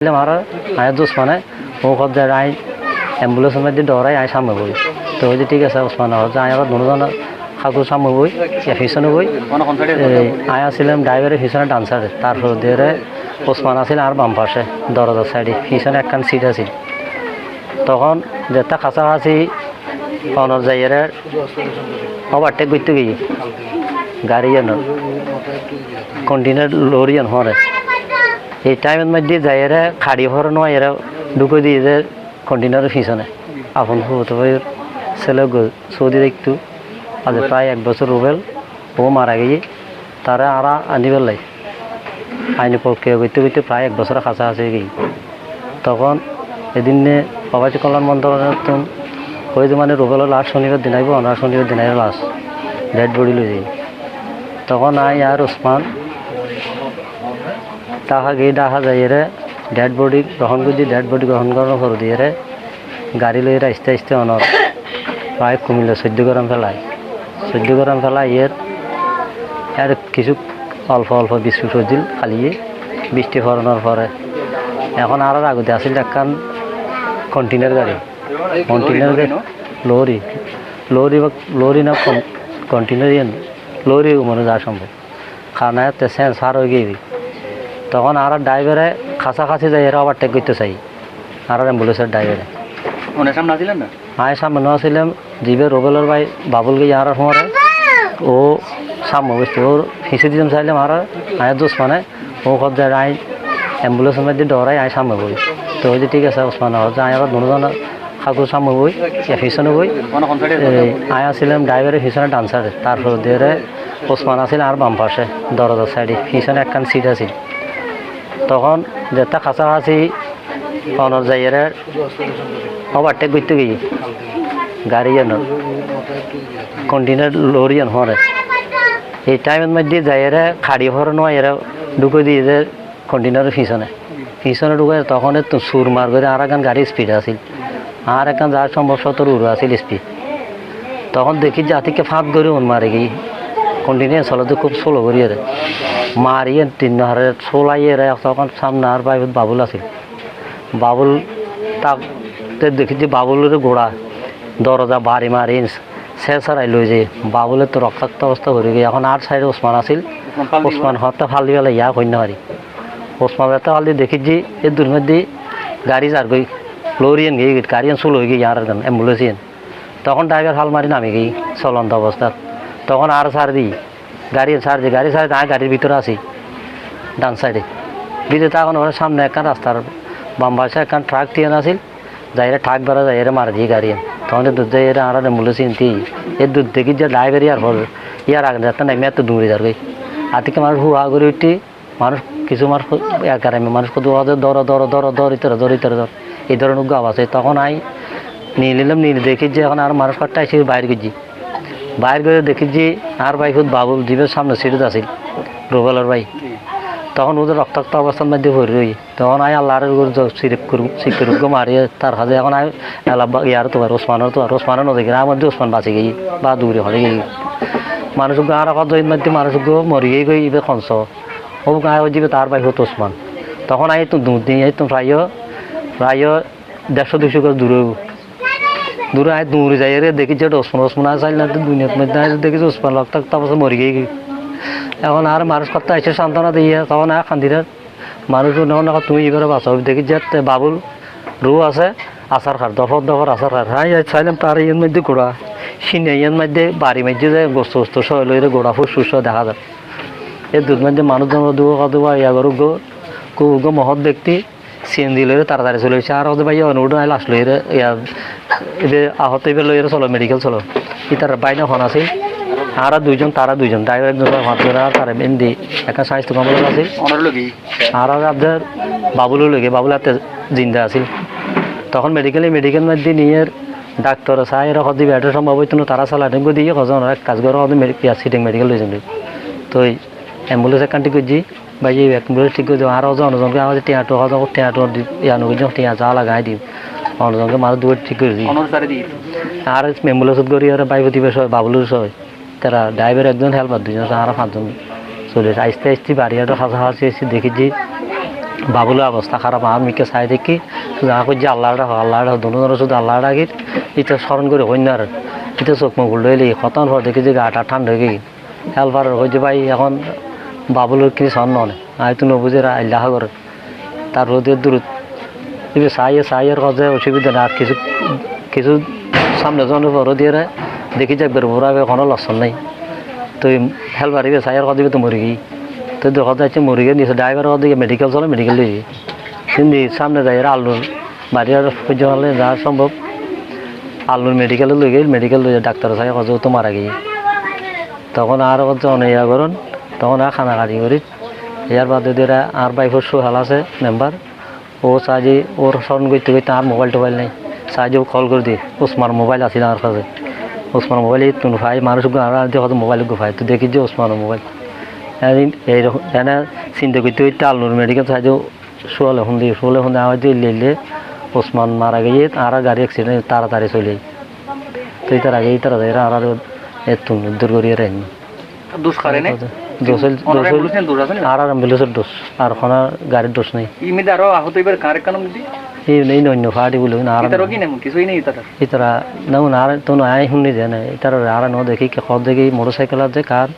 हमारा आया दोस्त माने वो कब जा रहा है एम्बुलेंस में दी डरा है आया सामने बोई तो वो ठीक है सर उस्मान और जाए और दोनों दोनों खाकु सामने बोई या फिसन बोई आया सिलम ड्राइवर फिसन डांसर तार फिर दे रहे उस्मान आसिल आर बाम पाशे दरजा साइड फिसन एक कान सीट आसिल তখন যেটা কাছাকাছি অনর যাইরে ওভারটেক করতে গিয়ে গাড়ি কন্টেনার লরি হরে এই টাইমের মধ্যে যাইরে খাড়ি ভরে নয় এরা ঢুকে দিয়ে যে কন্টেনারের পিছনে আপন হতে ছেলে সৌদি একটু আজ প্রায় 1 বছর রুবেল ও মারা গিয়ে তারা আরা আনিবার লাই আইনি প্রক্রিয়া করতে করতে প্রায় 1 বছরের কাছাকাছি গিয়ে তখন এদিনে প্রবাসী কল্যাণ মন্ত্রণালয় হয়ে মানে রুবেলের লাশ শনিবার দিন আইব অনার শনিবার দিন আইব লাশ ডেড বডি লই যাই তখন আই আর উসমান টাকা গিয়ে দেখা যায় এর ডেড বডি গ্রহণ করে ডেড বডি গ্রহণ করার পর দিয়ে গাড়ি লইয়ে আস্তে আস্তে অনর প্রায় কুমিল্লা 14 গ্রাম ফেলাই এর কিছু অল্প অল্প বিস্কুট হচ্ছিল খালিয়ে বৃষ্টি ফরানোর পরে এখন আর আগতে আসিল একখান কন্টেনার গাড়ি কন্টেনার লরি না কন্টেনার লরি মনে যা সম্ভব খানায় সেন্স হার হয়ে গিয়ে তখন আর ড্রাইভারে কাছাকাছি যাই এরা ওভারটেক করতে চাই আর অ্যাম্বুলেন্সের ড্রাইভারে সামনে আসছিলেন না আয় সামনে আসছিলাম জিবে রুবেলের ভাই বাবুল গিয়ে আর সময় ও সামনে বসছে ওর ফিসে দিলাম চাইলাম আর আয় দোষ মানে ও কব যায় আই অ্যাম্বুলেন্সের মধ্যে ডরাই আয় সামনে বই তো ওই যে ঠিক আছে ওসমান আয় আবার দুজন খাকুর সামনে বই পিছনে বই আয় আসছিলাম ড্রাইভারের পিছনে ডান্সার তারপর দিয়ে ওসমান আসিল আর বাম পাশে দরজার সাইডে পিছনে একখান সিট আছিল তখন যেটা কাছাকাছি অনর যাইরে ওভারটেক করতে গিয়ে গাড়ি কন্টেনার লরি হরে এই টাইমের মধ্যে যাইরে খাড়ি ভরে নয় এরা ঢুকে দিয়ে যে কন্টেনারের পিছনে ঢুকে তখন তো সুর মার করে আর একখান গাড়ি স্পিড আছিল আর একখান যার সম্ভব 17 উড়ো আছিল স্পিড তখন দেখি জাতিকে ফাঁদ করে মারে গিয়ে কন্টিনিউ চলাতে খুব স্লো করিয়ে মারিয়ে 3 হারে চলাইয়ে তখন সামনে আর বাইবত বাবুল আছিল বাবুল তাকে দেখি যে বাবুলের গোড়া দরজা বাড়ি মারি শেষারাই লই যে বাবুলের তো রক্তাক্ত অবস্থা করে গিয়ে এখন আর সাইডে ওসমান আছিল ওসমান হত্যা ফালি বেলা ইয়া কন্য পারি ওসমান একটা ফালি দেখি যে এর দূর মধ্যে গাড়ি যার গই লরিয়ান গিয়ে গাড়ি চুল হয়ে গিয়ে আর অ্যাম্বুলেন্স তখন ড্রাইভার হাল মারি নামে গিয়ে চলন্ত অবস্থা তখন আর ছাড় দিই গাড়ি ছাড় আমি গাড়ির ভিতরে আছি ডান সাইডে ভিতরে তখন ওরা সামনে একখান রাস্তার বাম পাশে একখান ট্রাক টিয়ান আছিল যাইরে ট্রাক বেড়া যাইরে মার দিয়ে গাড়ি তখন দুধ যাই আর অ্যাম্বুলেন্স ইনতি এর দুধ দেখি যে ড্রাইভার ইয়ার ফল ইয়ার আগে যাতে নামে এত দূরে যার গই আতিকে মানুষ হুয়া করে উঠি মানুষ কিছু মানুষ একারামে মানুষ কত দর এই ধরনের আওয়াজ আছে তখন আই নিয়ে নিলাম নিয়ে দেখি যে এখন আর মানুষ কটা এসে বাইরে গেছি বাইরে করে দেখি যে আর ভাই খুব বাবুল জীবের সামনে সিটে আসিল রুবেলের ভাই তখন ওদের রক্তাক্ত অবস্থার মধ্যে ভরে রই তখন আই আল্লাহর সিকিরুগ্য মারিয়ে তার কাছে এখন আই ইয়ার তোমার ওসমানের নদী আমার ওসমান বাঁচে গিয়ে বা দূরে হলে গিয়ে মানুষকে আর কত মধ্যে মানুষকে মরিয়ে গই এবার খঞ্চ ও গায়ে যাবে তার ভাই হতো ওসমান তখন আই তো দুধ দিয়ে তো প্রায় 150-200 গজ দূরে আয় দূরে যাই রে দেখি যে ওসমান চাইল না দুনিয়ার মধ্যে দেখি ওসমান রক্তাক্ত অবস্থা মরি গিয়ে এখন আর মানুষ কথা এসে সান্ত্বনা দিয়ে তখন আর খান্দির মানুষ তুমি এবারে বাঁচাও দেখি যে বাবুল রু আছে আচার খার দফর আচার খার হ্যাঁ চাইলাম তার ইয়ের মধ্যে গোড়া সিনে ইয়ের মধ্যে বাড়ির মধ্যে যে গোস্ত সহ লইরে গোড়া ফুস দেখা যায় এর দুধ মধ্যে মানুষজন দুবা ইয়া করু গো মহৎ ব্যক্তি সিএন দি লইরে তাড়াতাড়ি চলে এসে আর হতে ভাই অনুড লাশ লইরে ইয়া এবার আহত এবার লইরে চলো মেডিকেল চলো ইতার বাইনা হন আছে আর তারা দুইজন ড্রাইভার একজন হাত ধরে আর তারা এমনি একটা স্বাস্থ্য কমল আছে আর আপনার বাবুলও লেগে বাবুল হাতে জিন্দা আছিল তখন মেডিকেল মধ্যে নিয়ে ডাক্তার চাই এরা সদি ব্যাটার সম্ভব হইতো তারা চালানি দিয়ে কজন কাজ করে সিটিং মেডিকেল লইছেন তো অ্যাম্বুলেন্স একখানটি করছি বা এই অ্যাম্বুলেন্স ঠিক করে দেবো আর অনজনকে আমাদের টিয়াটো ইয়ানো টিয়া যা লাগাই দিই অনজনকে মানুষ দুটো ঠিক করে দিই আর অ্যাম্বুলেন্সত করি আর বাইপতি বিষয় বাবুলের সবাই তারা ড্রাইভার একজন হেল্পার 2জন আর 5জন চলে আস্তে বাড়ি আর কাছাকাছি এসে দেখি যে বাবুলের অবস্থা খারাপ আমি কে চাই দেখি শুধু আমাকে যে আল্লাহটা দুজনের শুধু আল্লাহ ডাকির এটা স্মরণ করে হইন না আর এটা চোখ মুখ উল্টো হইলে কতক্ষণ পর দেখি যে গাটা ঠান্ডা হয়ে গেই হেল্পার হয়ে যে ভাই এখন বাবুলের কিছু স্বর্ণ নেই আমি তো নবুঝে আল্লাহ করে তার রোদের দূর এবার চাইয়ের কাজে অসুবিধা নেই আর কিছু কিছু সামনে জনের পরও দিয়ে দেখি যে একবার ঘোরাবে কোনো লক্ষণ নেই তো হেল্পার এবার চাইয়ের কাজে তো মরে গিয়ে তো দেখা যাচ্ছে মরে গিয়ে নিচে ড্রাইভারের কাজে মেডিকেল চলে মেডিকেল লিয়ে গিয়ে কিন্তু সামনে যাই আলুর বাড়ি আর সহ্য হলে যা সম্ভব আলুর মেডিকেলে লই গেল মেডিকেল লই ডাক্তার চাই কাজে তো মারা গিয়ে তখন আর যখন ইয়া করুন তখন আর খানা কাটি করি ইয়ার বাদে দিয়ে আর বাইফোর সোহাল আছে মেম্বার ও সাহায্যে ওর স্মরণ করতে করতে আর মোবাইল নেই সাহায্যে কল করে দিই ওসমান মোবাইল আছে আমার কাছে ওসমান মোবাইল তুমি ভাই মানুষ হয়তো মোবাইল গুফাই তো দেখি যে ওসমানের মোবাইল এইরকম এনে চিন্তা করতে করতে আলুর মেডিকেল সাহায্য শোয়ালে শুনতে আমার দিয়ে লিখলে ওসমান মারা গিয়ে আর গাড়ি অ্যাক্সিডেন্ট তাড়াতাড়ি চলে তো তার আগে তাড়াতাড়ি আর এত দূর করিয়ে রাখি দোষ করে না আর অ্যাম্বুলেন্সের দোষ আর কোনো গাড়ির দোষ নেই ইমিতে আরো আহত এবার কার কারণ দিদি এই অন্য ফাটি বলে আর ইতারও কি নেমন কিছুই নেই তারা ইতারা নেমন আর তো আয় শুনি যায় না ইতার আর ন দেখি খবর দেখি মোটর সাইকেল যে কার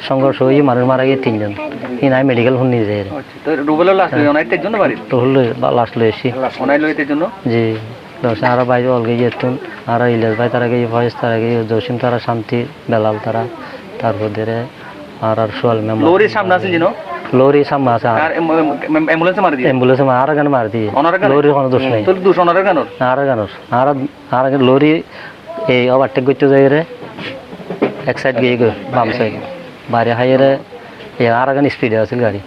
সংঘর্ষ হয়ে মানুষ মারা গিয়ে 3 জন এই নাই মেডিকেল শুনি যায় তো রুবেল লাস্ট অনাইতের জন্য বাড়ি তো হলো লাস্ট লই এসি অনাই লইতের জন্য জি আর বাইরে অলগে যেতুন আর ইলিয়াস ভাই তারা গিয়ে ভয়েস তারা গিয়ে জসিম তারা শান্তি বেলাল তারা তারপর ধরে আর সোয়াল মেম্বার লোরির সামনে আছে জিনো লোরি সামনে আছে আর অ্যাম্বুলেন্সে মারি দিয়ে অ্যাম্বুলেন্সে আর গান মার দিয়ে লোরির কোনো দোষ নেই তোর দোষ অনারের কেন আর লোরি এই ওভারটেক করতে যাই রে এক সাইড গিয়ে বাম সাইড বাইরে হাইয়ে রে আর গান স্পিডে আছিল গাড়ি